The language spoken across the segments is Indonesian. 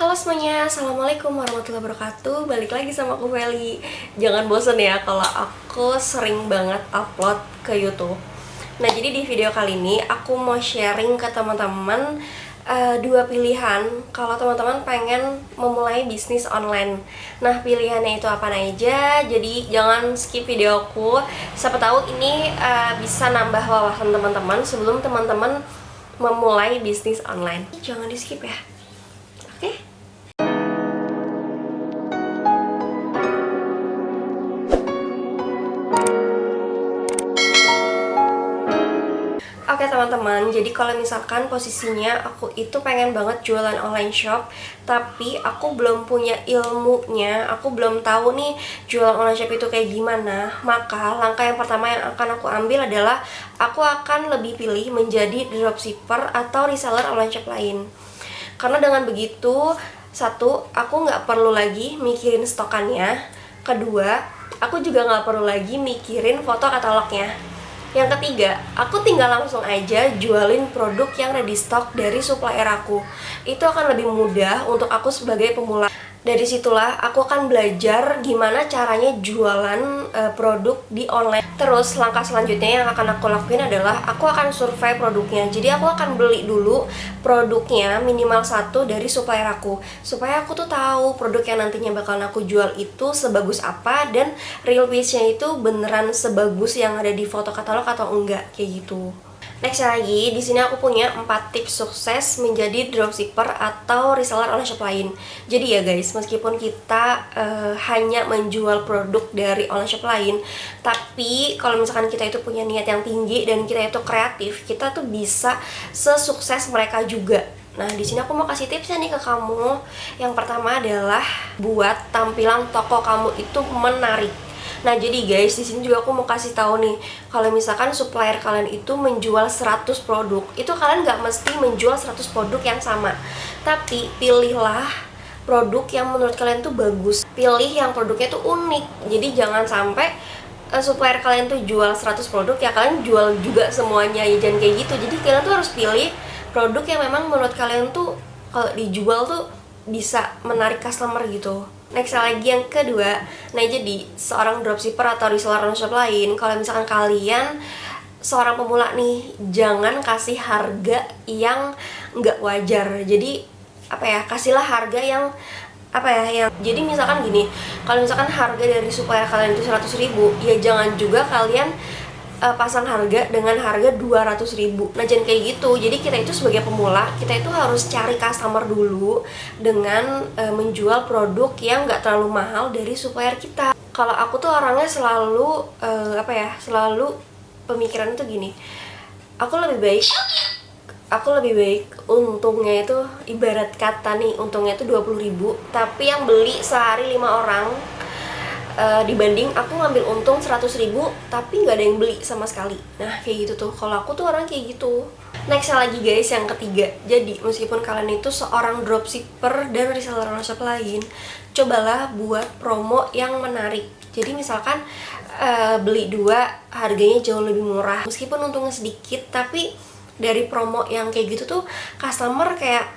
Halo semuanya, Assalamualaikum warahmatullahi wabarakatuh. Balik lagi sama aku Feli. Jangan bosen ya kalau aku sering banget upload ke YouTube. Nah, jadi di video kali ini aku mau sharing ke teman-teman dua pilihan kalau teman-teman pengen memulai bisnis online. Nah, pilihannya itu apa aja, jadi jangan skip video aku. Siapa tahu ini bisa nambah wawasan teman-teman sebelum teman-teman memulai bisnis online. Jangan di skip ya. Oke? Oke teman-teman, jadi kalau misalkan posisinya aku itu pengen banget jualan online shop, tapi aku belum punya ilmunya, aku belum tahu nih jualan online shop itu kayak gimana, maka langkah yang pertama yang akan aku ambil adalah aku akan lebih pilih menjadi dropshipper atau reseller online shop lain. Karena dengan begitu, satu, aku nggak perlu lagi mikirin stokannya. Kedua, aku juga nggak perlu lagi mikirin foto katalognya. Yang ketiga, aku tinggal langsung aja jualin produk yang ready stock dari supplier aku. Itu akan lebih mudah untuk aku sebagai pemula. Dari situlah aku akan belajar gimana caranya jualan produk di online. Terus langkah selanjutnya yang akan aku lakuin adalah aku akan survei produknya. Jadi aku akan beli dulu produknya minimal satu dari supplier aku, supaya aku tuh tahu produk yang nantinya bakalan aku jual itu sebagus apa dan real piece-nya itu beneran sebagus yang ada di foto katalog atau enggak, kayak gitu. Next lagi, di sini aku punya 4 tips sukses menjadi dropshipper atau reseller online shop lain. Jadi ya guys, meskipun kita hanya menjual produk dari online shop lain, tapi kalau misalkan kita itu punya niat yang tinggi dan kita itu kreatif, kita tuh bisa sesukses mereka juga. Nah, di sini aku mau kasih tipsnya nih ke kamu. Yang pertama adalah buat tampilan toko kamu itu menarik. Nah, jadi guys, di sini juga aku mau kasih tahu nih, kalau misalkan supplier kalian itu menjual 100 produk, itu kalian nggak mesti menjual 100 produk yang sama. Tapi pilihlah produk yang menurut kalian tuh bagus. Pilih yang produknya tuh unik. Jadi jangan sampai supplier kalian tuh jual 100 produk ya kalian jual juga semuanya, ya jangan kayak gitu. Jadi kalian tuh harus pilih produk yang memang menurut kalian tuh kalau dijual tuh bisa menarik customer gitu. Next lagi yang kedua, nah jadi seorang dropshipper atau reseller online shop lain, kalau misalkan kalian seorang pemula nih, jangan kasih harga yang nggak wajar. Jadi apa ya, kasihlah harga yang apa ya, yang jadi misalkan gini, kalau misalkan harga dari supplier kalian itu 100.000, ya jangan juga kalian pasang harga dengan harga 200.000. Nah jangan kayak gitu. Jadi kita itu sebagai pemula, kita itu harus cari customer dulu dengan menjual produk yang nggak terlalu mahal dari supplier kita. Kalau aku tuh orangnya selalu selalu pemikiran itu gini, aku lebih baik untungnya itu, ibarat kata nih, untungnya itu 20.000, tapi yang beli sehari 5 orang, dibanding aku ngambil untung 100.000 tapi nggak ada yang beli sama sekali. Nah kayak gitu tuh, kalau aku tuh orang kayak gitu. Next lagi guys, yang ketiga, jadi meskipun kalian itu seorang dropshipper dan reseller online shop lain, cobalah buat promo yang menarik. Jadi misalkan beli 2 harganya jauh lebih murah, meskipun untungnya sedikit, tapi dari promo yang kayak gitu tuh customer kayak,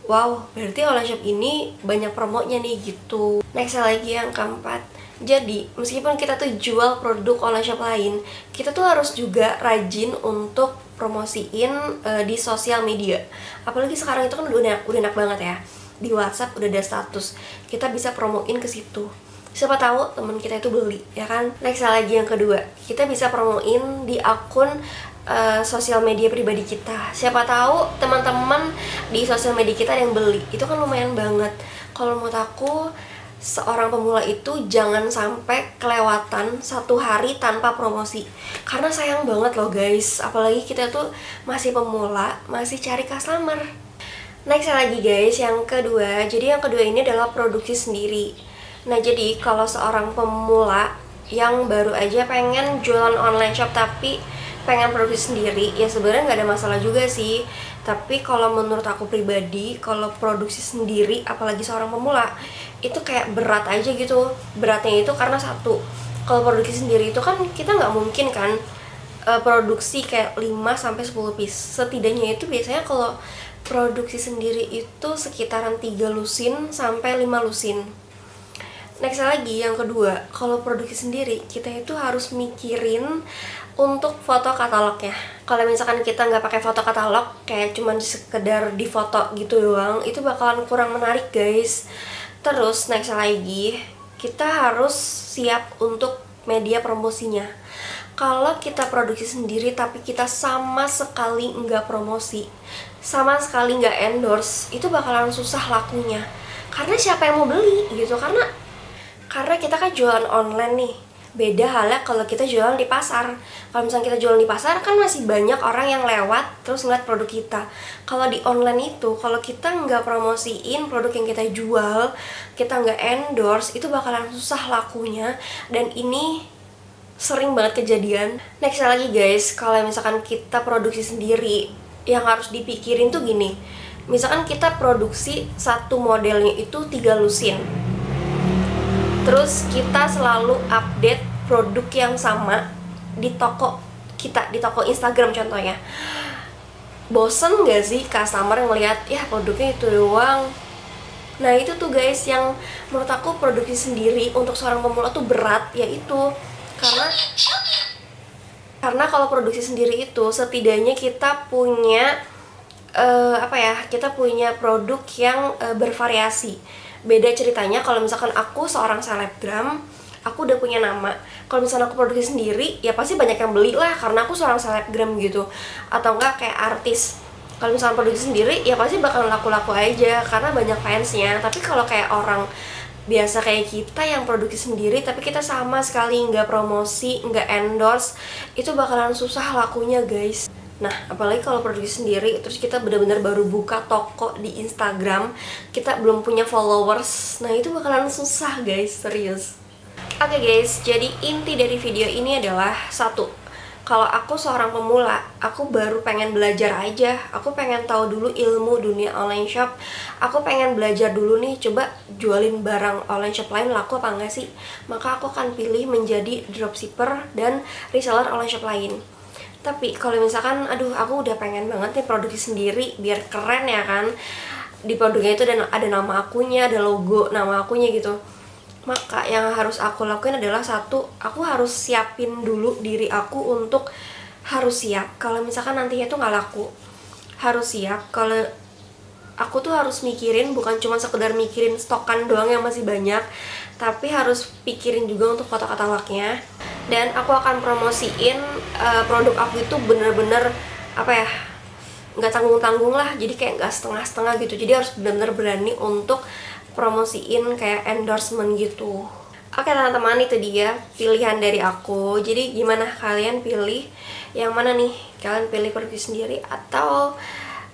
wow, berarti online shop ini banyak promonya nih gitu. Next lagi yang keempat, jadi meskipun kita tuh jual produk online shop lain, kita tuh harus juga rajin untuk promosiin di sosial media. Apalagi sekarang itu kan udah enak banget ya, di WhatsApp udah ada status, kita bisa promoin ke situ. Siapa tahu teman kita itu beli, ya kan? Next lagi yang kedua, kita bisa promoin di akun sosial media pribadi kita. Siapa tahu teman-teman di sosial media kita ada yang beli, itu kan lumayan banget. Kalau menurut aku, seorang pemula itu jangan sampai kelewatan 1 hari tanpa promosi, karena sayang banget loh guys, apalagi kita tuh masih pemula, masih cari customer. Next lagi guys, yang kedua, jadi yang kedua ini adalah produksi sendiri. Nah jadi kalau seorang pemula yang baru aja pengen jualan online shop tapi pengen produksi sendiri, ya sebenarnya nggak ada masalah juga sih. Tapi kalau menurut aku pribadi, kalau produksi sendiri, apalagi seorang pemula, itu kayak berat aja gitu. Beratnya itu karena satu, kalau produksi sendiri itu kan kita nggak mungkin kan produksi kayak 5-10 piece. Setidaknya itu biasanya kalau produksi sendiri itu sekitaran 3 lusin sampai 5 lusin. Next lagi yang kedua, kalau produksi sendiri kita itu harus mikirin untuk foto katalognya. Kalau misalkan kita nggak pakai foto katalog, kayak cuman sekedar di foto gitu doang, itu bakalan kurang menarik guys. Terus next lagi, kita harus siap untuk media promosinya. Kalau kita produksi sendiri tapi kita sama sekali nggak promosi, sama sekali nggak endorse, itu bakalan susah lakunya. Karena siapa yang mau beli gitu, karena kita kan jualan online nih. Beda halnya kalau kita jualan di pasar. Kalau misalnya kita jualan di pasar kan masih banyak orang yang lewat terus ngeliat produk kita. Kalau di online itu, kalau kita nggak promosiin produk yang kita jual, kita nggak endorse, itu bakalan susah lakunya. Dan ini sering banget kejadian. Next lagi guys, kalau misalkan kita produksi sendiri, yang harus dipikirin tuh gini. Misalkan kita produksi satu modelnya itu 3 lusin, terus kita selalu update produk yang sama di toko kita, di toko Instagram contohnya. Bosen gak sih customer yang ngeliat, ya produknya itu doang? Nah itu tuh guys yang menurut aku produksi sendiri untuk seorang pemula tuh berat, yaitu karena kalau produksi sendiri itu setidaknya kita punya kita punya produk yang bervariasi. Beda ceritanya kalau misalkan aku seorang selebgram, aku udah punya nama. Kalau misalkan aku produksi sendiri, ya pasti banyak yang beli lah karena aku seorang selebgram gitu. Atau enggak kayak artis. Kalau misalkan produksi sendiri, ya pasti bakal laku-laku aja karena banyak fansnya. Tapi kalau kayak orang biasa kayak kita yang produksi sendiri tapi kita sama sekali nggak promosi, nggak endorse, itu bakalan susah lakunya guys. Nah, apalagi kalau produksi sendiri, terus kita benar-benar baru buka toko di Instagram, kita belum punya followers, nah itu bakalan susah guys, serius. Oke guys, jadi inti dari video ini adalah satu, kalau aku seorang pemula, aku baru pengen belajar aja, aku pengen tahu dulu ilmu dunia online shop, aku pengen belajar dulu nih, coba jualin barang online shop lain laku apa enggak sih, maka aku akan pilih menjadi dropshipper dan reseller online shop lain. Tapi kalau misalkan, aduh aku udah pengen banget nih produksi sendiri biar keren ya kan, di produknya itu ada nama akunya, ada logo nama akunya gitu, maka yang harus aku lakuin adalah satu, aku harus siapin dulu diri aku untuk harus siap kalau misalkan nantinya tuh nggak laku. Harus siap kalau aku tuh harus mikirin, bukan cuma sekedar mikirin stokan doang yang masih banyak, tapi harus pikirin juga untuk foto katalognya. Dan aku akan promosiin produk aku itu bener-bener nggak tanggung-tanggung lah, jadi kayak nggak setengah-setengah gitu. Jadi harus bener-bener berani untuk promosiin kayak endorsement gitu. Oke teman-teman, itu dia pilihan dari aku. Jadi gimana kalian pilih yang mana nih? Kalian pilih produksi sendiri atau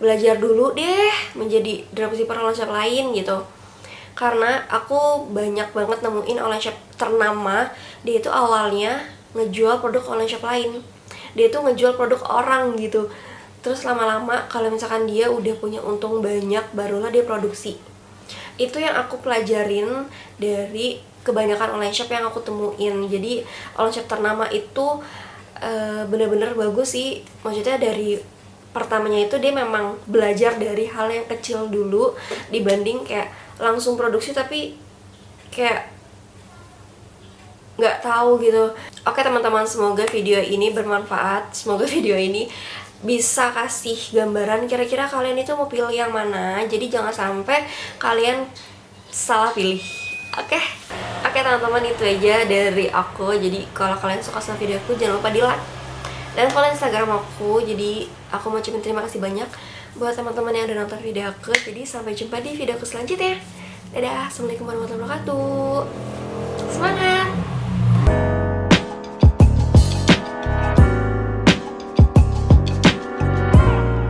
belajar dulu deh menjadi dropshipper online shop lain gitu? Karena aku banyak banget nemuin online shop ternama, dia itu awalnya ngejual produk online shop lain, dia tuh ngejual produk orang gitu. Terus lama-lama kalau misalkan dia udah punya untung banyak, barulah dia produksi. Itu yang aku pelajarin dari kebanyakan online shop yang aku temuin. Jadi online shop ternama itu bener-bener bagus sih. Maksudnya dari pertamanya itu dia memang belajar dari hal yang kecil dulu, dibanding kayak langsung produksi tapi kayak nggak tahu gitu. Oke teman-teman, semoga video ini bermanfaat, semoga video ini bisa kasih gambaran kira-kira kalian itu mau pilih yang mana. Jadi jangan sampai kalian salah pilih. Oke teman-teman, itu aja dari aku. Jadi kalau kalian suka sama video aku, jangan lupa di like dan follow Instagram aku. Jadi aku mau ucapin terima kasih banyak buat teman-teman yang udah nonton video aku. Jadi sampai jumpa di video aku selanjutnya. Dadah, assalamualaikum warahmatullahi wabarakatuh. Semangat!